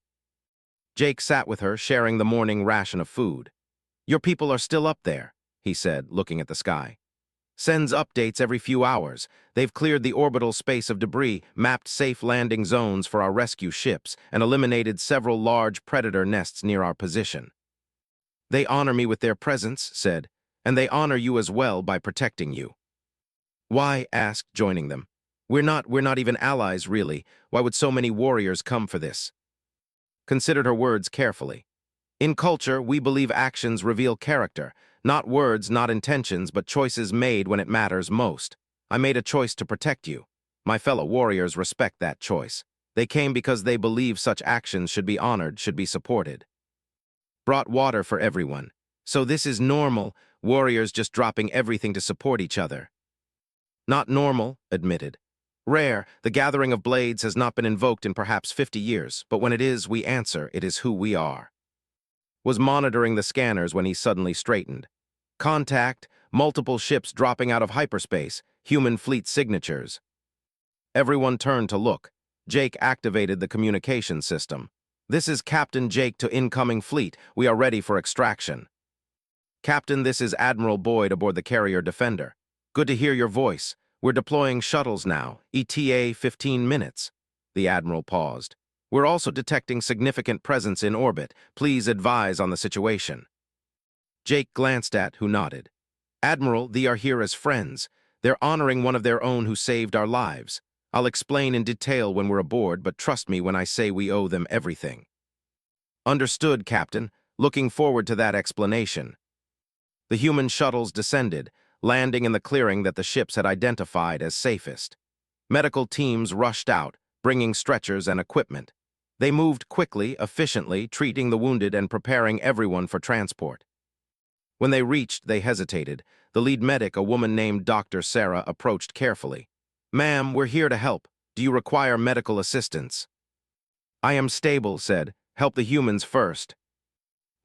[SPEAKER 1] Jake sat with her, sharing the morning ration of food. "Your people are still up there," he said, looking at the sky. "Sends updates every few hours. They've cleared the orbital space of debris, mapped safe landing zones for our rescue ships, and eliminated several large predator nests near our position." "They honor me with their presence," said, "and they honor you as well by protecting you." "Why?" asked, joining them. We're not even allies, really. Why would so many warriors come for this?" Considered her words carefully. "In culture, we believe actions reveal character. Not words, not intentions, but choices made when it matters most. I made a choice to protect you. My fellow warriors respect that choice. They came because they believe such actions should be honored, should be supported." Brought water for everyone. "So this is normal, warriors just dropping everything to support each other." "Not normal," admitted. "Rare, the gathering of blades has not been invoked in perhaps 50 years, but when it is, we answer, it is who we are." Was monitoring the scanners when he suddenly straightened. "Contact, multiple ships dropping out of hyperspace. human fleet signatures. Everyone turned to look. Jake activated the communication system. "This is Captain Jake to incoming fleet. We are ready for extraction." "Captain, this is Admiral Boyd aboard the carrier Defender. Good to hear your voice. We're deploying shuttles now, ETA 15 minutes. The Admiral paused. "We're also detecting significant presence in orbit. Please advise on the situation." Jake glanced at who nodded. "Admiral, they are here as friends. They're honoring one of their own who saved our lives. I'll explain in detail when we're aboard, but trust me when I say we owe them everything." "Understood, Captain. Looking forward to that explanation." The human shuttles descended, landing in the clearing that the ships had identified as safest. Medical teams rushed out, bringing stretchers and equipment. They moved quickly, efficiently, treating the wounded and preparing everyone for transport. When they reached, they hesitated. The lead medic, a woman named Dr. Sarah, approached carefully. "Ma'am, we're here to help. Do you require medical assistance?" "I am stable," said. "Help the humans first."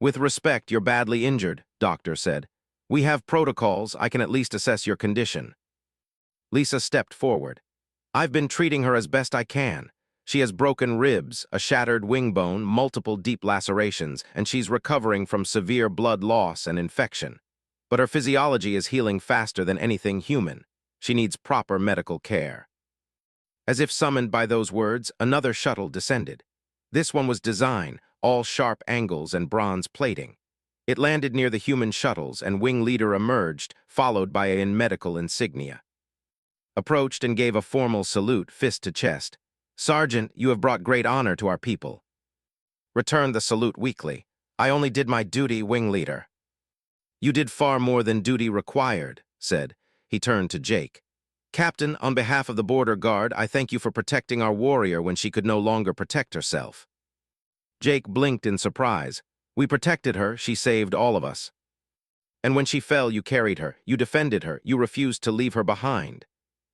[SPEAKER 1] "With respect, you're badly injured," Doctor said. "We have protocols. I can at least assess your condition." Lisa stepped forward. "I've been treating her as best I can. She has broken ribs, a shattered wing bone, multiple deep lacerations, and she's recovering from severe blood loss and infection. But her physiology is healing faster than anything human. She needs proper medical care." As if summoned by those words, another shuttle descended. This one was design, all sharp angles and bronze plating. It landed near the human shuttles, and wing leader emerged, followed by a medical insignia. Approached and gave a formal salute, fist to chest. "Sergeant, you have brought great honor to our people." Returned the salute weakly. "I only did my duty, wing leader." "You did far more than duty required," said. He turned to Jake. "Captain, on behalf of the border guard, I thank you for protecting our warrior when she could no longer protect herself." Jake blinked in surprise. "We protected her, she saved all of us. And when she fell, you carried her, you defended her, you refused to leave her behind."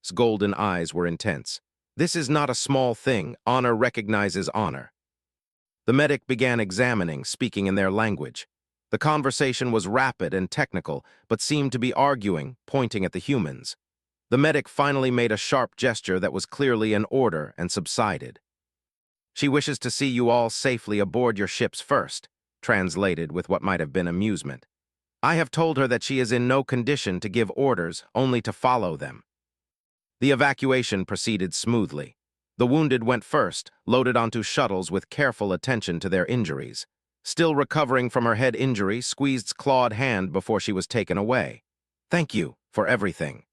[SPEAKER 1] His golden eyes were intense. "This is not a small thing. Honor recognizes honor." The medic began examining, speaking in their language. The conversation was rapid and technical, but seemed to be arguing, pointing at the humans. The medic finally made a sharp gesture that was clearly an order and subsided. "She wishes to see you all safely aboard your ships first," translated with what might have been amusement. "I have told her that she is in no condition to give orders, only to follow them." The evacuation proceeded smoothly. The wounded went first, loaded onto shuttles with careful attention to their injuries. Still recovering from her head injury, squeezed clawed hand before she was taken away. "Thank you for everything."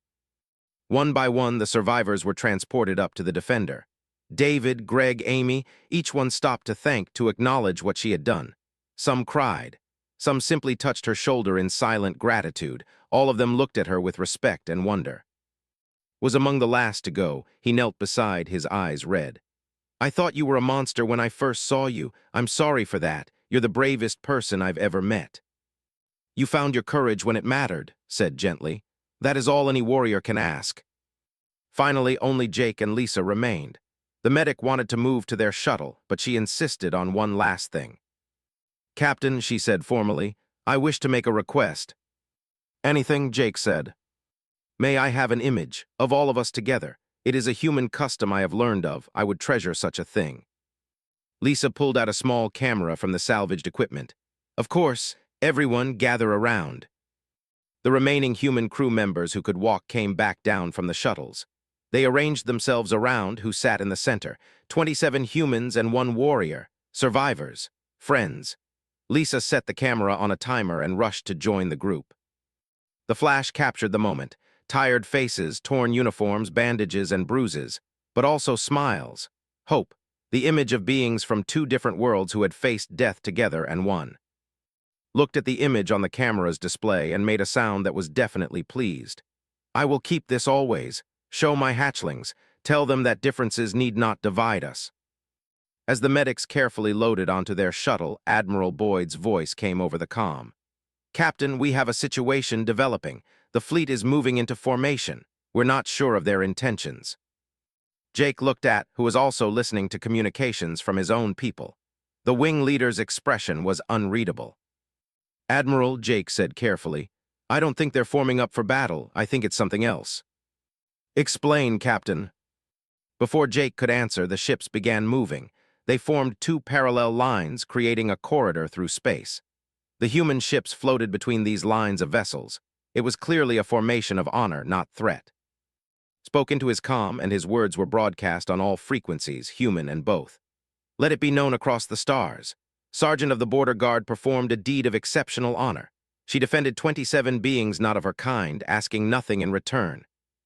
[SPEAKER 1] One by one, the survivors were transported up to the Defender. David, Greg, Amy, each one stopped to acknowledge what she had done. Some cried. Some simply touched her shoulder in silent gratitude. All of them looked at her with respect and wonder. Was among the last to go. He knelt beside, his eyes red. "I thought you were a monster when I first saw you. I'm sorry for that. You're the bravest person I've ever met." "You found your courage when it mattered," said gently. "That is all any warrior can ask." Finally, only Jake and Lisa remained. The medic wanted to move to their shuttle, but she insisted on one last thing. "Captain," she said formally, "I wish to make a request." "Anything," Jake said. "May I have an image of all of us together? It is a human custom I have learned of. I would treasure such a thing." Lisa pulled out a small camera from the salvaged equipment. "Of course, everyone gather around." The remaining human crew members who could walk came back down from the shuttles. They arranged themselves around, who sat in the center. 27 humans and one warrior. Survivors. Friends. Lisa set the camera on a timer and rushed to join the group. The flash captured the moment. Tired faces, torn uniforms, bandages, and bruises. But also smiles. Hope. The image of beings from two different worlds who had faced death together and won. Looked at the image on the camera's display and made a sound that was definitely pleased. "I will keep this always. Show my hatchlings. Tell them that differences need not divide us." As the medics carefully loaded onto their shuttle, Admiral Boyd's voice came over the comm. "Captain, we have a situation developing. The fleet is moving into formation. We're not sure of their intentions." Jake looked at, who was also listening to communications from his own people. The wing leader's expression was unreadable. "Admiral," Jake said carefully, "I don't think they're forming up for battle. I think it's something else." Explain, Captain. Before Jake could answer, the ships began moving. They formed two parallel lines, creating a corridor through space. The human ships floated between these lines of vessels. It was clearly a formation of honor, not threat. Spoke into his comm, and his words were broadcast on all frequencies, human and both. Let it be known across the stars. Sergeant of the Border Guard performed a deed of exceptional honor. She defended 27 beings not of her kind, asking nothing in return.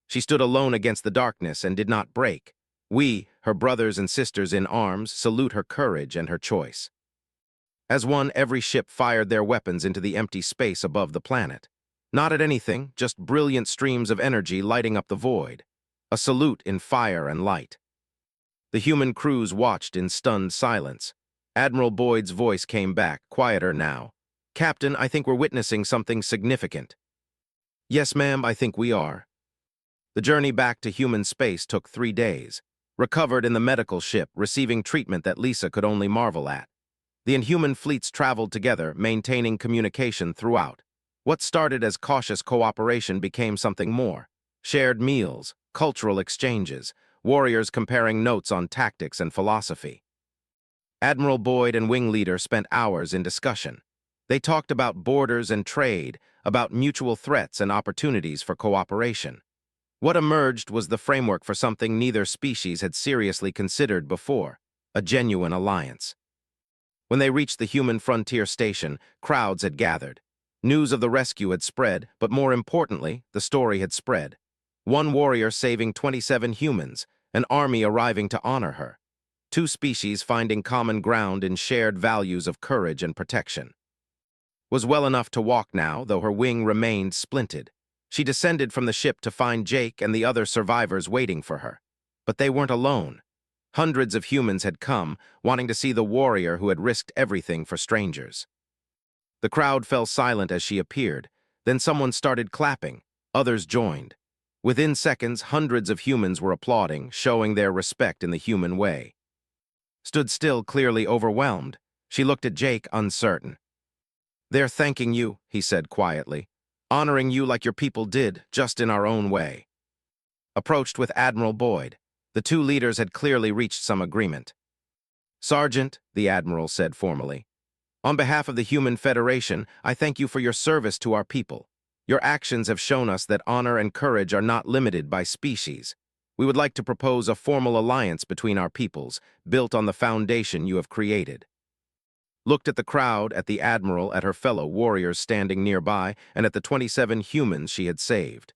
[SPEAKER 1] She stood alone against the darkness and did not break. We, her brothers and sisters in arms, salute her courage and her choice. As one, every ship fired their weapons into the empty space above the planet. Not at anything, just brilliant streams of energy lighting up the void. A salute in fire and light. The human crews watched in stunned silence. Admiral Boyd's voice came back, quieter now. Captain, I think we're witnessing something significant. Yes, ma'am, I think we are. The journey back to human space took 3 days. Recovered in the medical ship, receiving treatment that Lisa could only marvel at. The Inhuman fleets traveled together, maintaining communication throughout. What started as cautious cooperation became something more. Shared meals, cultural exchanges, warriors comparing notes on tactics and philosophy. Admiral Boyd and Wing Leader spent hours in discussion. They talked about borders and trade, about mutual threats and opportunities for cooperation. What emerged was the framework for something neither species had seriously considered before, a genuine alliance. When they reached the human frontier station, crowds had gathered. News of the rescue had spread, but more importantly, the story had spread. One warrior saving 27 humans, an army arriving to honor her. Two species finding common ground in shared values of courage and protection. Was well enough to walk now, though her wing remained splinted. She descended from the ship to find Jake and the other survivors waiting for her. But they weren't alone. Hundreds of humans had come, wanting to see the warrior who had risked everything for strangers. The crowd fell silent as she appeared. Then someone started clapping. Others joined. Within seconds, hundreds of humans were applauding, showing their respect in the human way. Stood still, clearly overwhelmed. She looked at Jake, uncertain. "They're thanking you," he said quietly. "Honoring you like your people did, just in our own way." Approached with Admiral Boyd. The two leaders had clearly reached some agreement. "Sergeant," the Admiral said formally, "on behalf of the Human Federation, I thank you for your service to our people. Your actions have shown us that honor and courage are not limited by species. We would like to propose a formal alliance between our peoples, built on the foundation you have created." Looked at the crowd, at the Admiral, at her fellow warriors standing nearby, and at the 27 humans she had saved.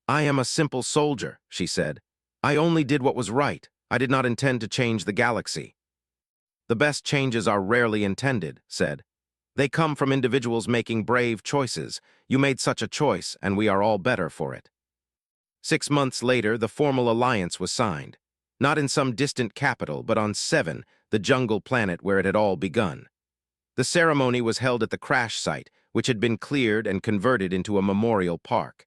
[SPEAKER 1] "I am a simple soldier," she said. "I only did what was right. I did not intend to change the galaxy." "The best changes are rarely intended," said. "They come from individuals making brave choices. You made such a choice, and we are all better for it." 6 months later, the formal alliance was signed. Not in some distant capital, but on Seven, the jungle planet where it had all begun. The ceremony was held at the crash site, which had been cleared and converted into a memorial park.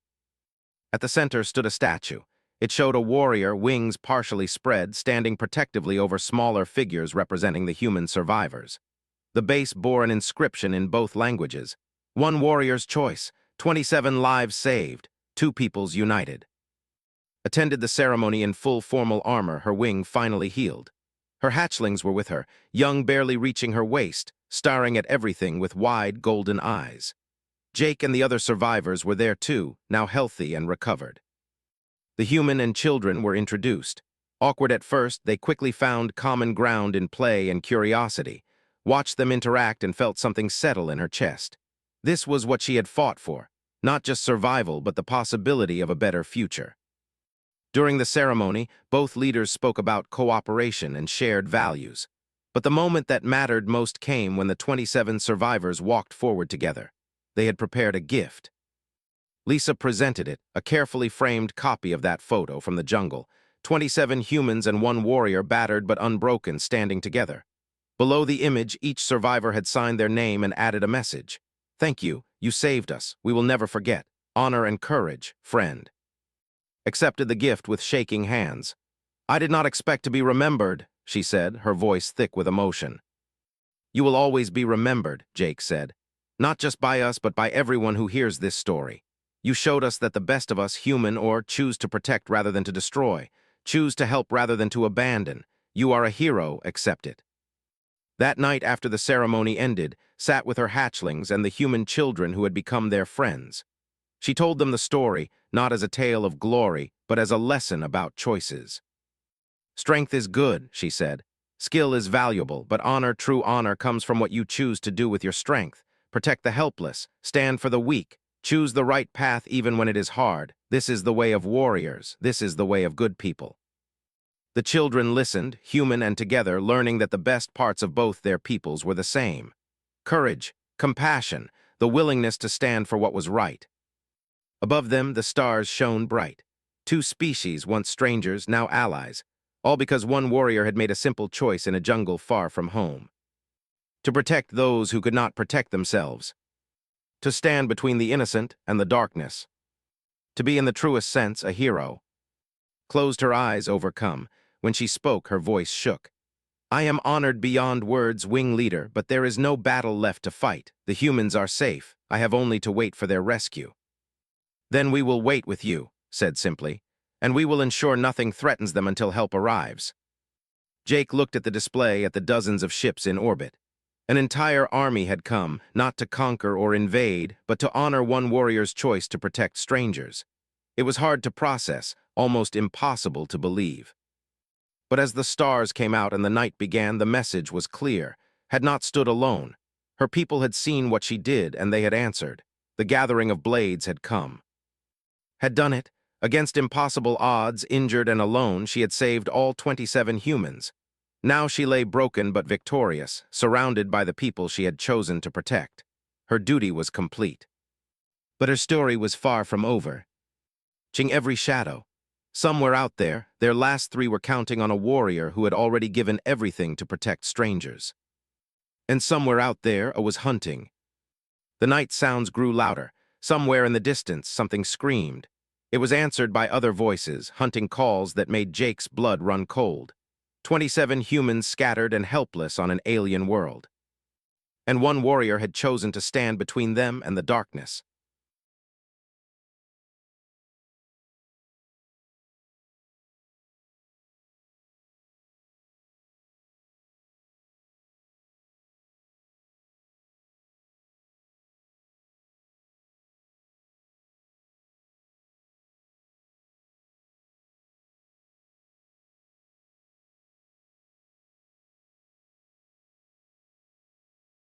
[SPEAKER 1] At the center stood a statue. It showed a warrior, wings partially spread, standing protectively over smaller figures representing the human survivors. The base bore an inscription in both languages. "One warrior's choice, 27 lives saved, two peoples united." Attended the ceremony in full formal armor, her wing finally healed. Her hatchlings were with her, young barely reaching her waist, staring at everything with wide golden eyes. Jake and the other survivors were there too, now healthy and recovered. The human and children were introduced. Awkward at first, they quickly found common ground in play and curiosity, watched them interact and felt something settle in her chest. This was what she had fought for, not just survival but the possibility of a better future. During the ceremony, both leaders spoke about cooperation and shared values. But the moment that mattered most came when the 27 survivors walked forward together. They had prepared a gift. Lisa presented it, a carefully framed copy of that photo from the jungle. 27 humans and one warrior, battered but unbroken, standing together. Below the image, each survivor had signed their name and added a message. "Thank you, you saved us. We will never forget. Honor and courage, friend." Accepted the gift with shaking hands. "I did not expect to be remembered," she said, her voice thick with emotion. "You will always be remembered," Jake said. "Not just by us, but by everyone who hears this story. You showed us that the best of us, human or choose to protect rather than to destroy, choose to help rather than to abandon. You are a hero, accept it. That night after the ceremony ended, sat with her hatchlings and the human children who had become their friends. She told them the story, not as a tale of glory, but as a lesson about choices. Strength is good, she said. Skill is valuable, but honor, true honor, comes from what you choose to do with your strength. Protect the helpless, stand for the weak, choose the right path even when it is hard. This is the way of warriors, this is the way of good people. The children listened, human and together, learning that the best parts of both their peoples were the same. Courage, compassion, the willingness to stand for what was right. Above them, the stars shone bright. Two species, once strangers, now allies, all because one warrior had made a simple choice in a jungle far from home. To protect those who could not protect themselves. To stand between the innocent and the darkness. To be in the truest sense a hero. Closed her eyes, overcome. When she spoke, her voice shook. I am honored beyond words, wing leader, but there is no battle left to fight. The humans are safe. I have only to wait for their rescue. Then we will wait with you, said simply, and we will ensure nothing threatens them until help arrives. Jake looked at the display at the dozens of ships in orbit. An entire army had come, not to conquer or invade, but to honor one warrior's choice to protect strangers. It was hard to process, almost impossible to believe. But as the stars came out and the night began, the message was clear. Had not stood alone. Her people had seen what she did, and they had answered. The gathering of blades had come. Had done it. Against impossible odds, injured and alone, she had saved all 27 humans. Now she lay broken but victorious, surrounded by the people she had chosen to protect. Her duty was complete. But her story was far from over. Watching every shadow. Somewhere out there, their last three were counting on a warrior who had already given everything to protect strangers. And somewhere out there, was hunting. The night sounds grew louder. Somewhere in the distance, something screamed. It was answered by other voices, hunting calls that made Jake's blood run cold. 27 humans scattered and helpless on an alien world. And one warrior had chosen to stand between them and the darkness.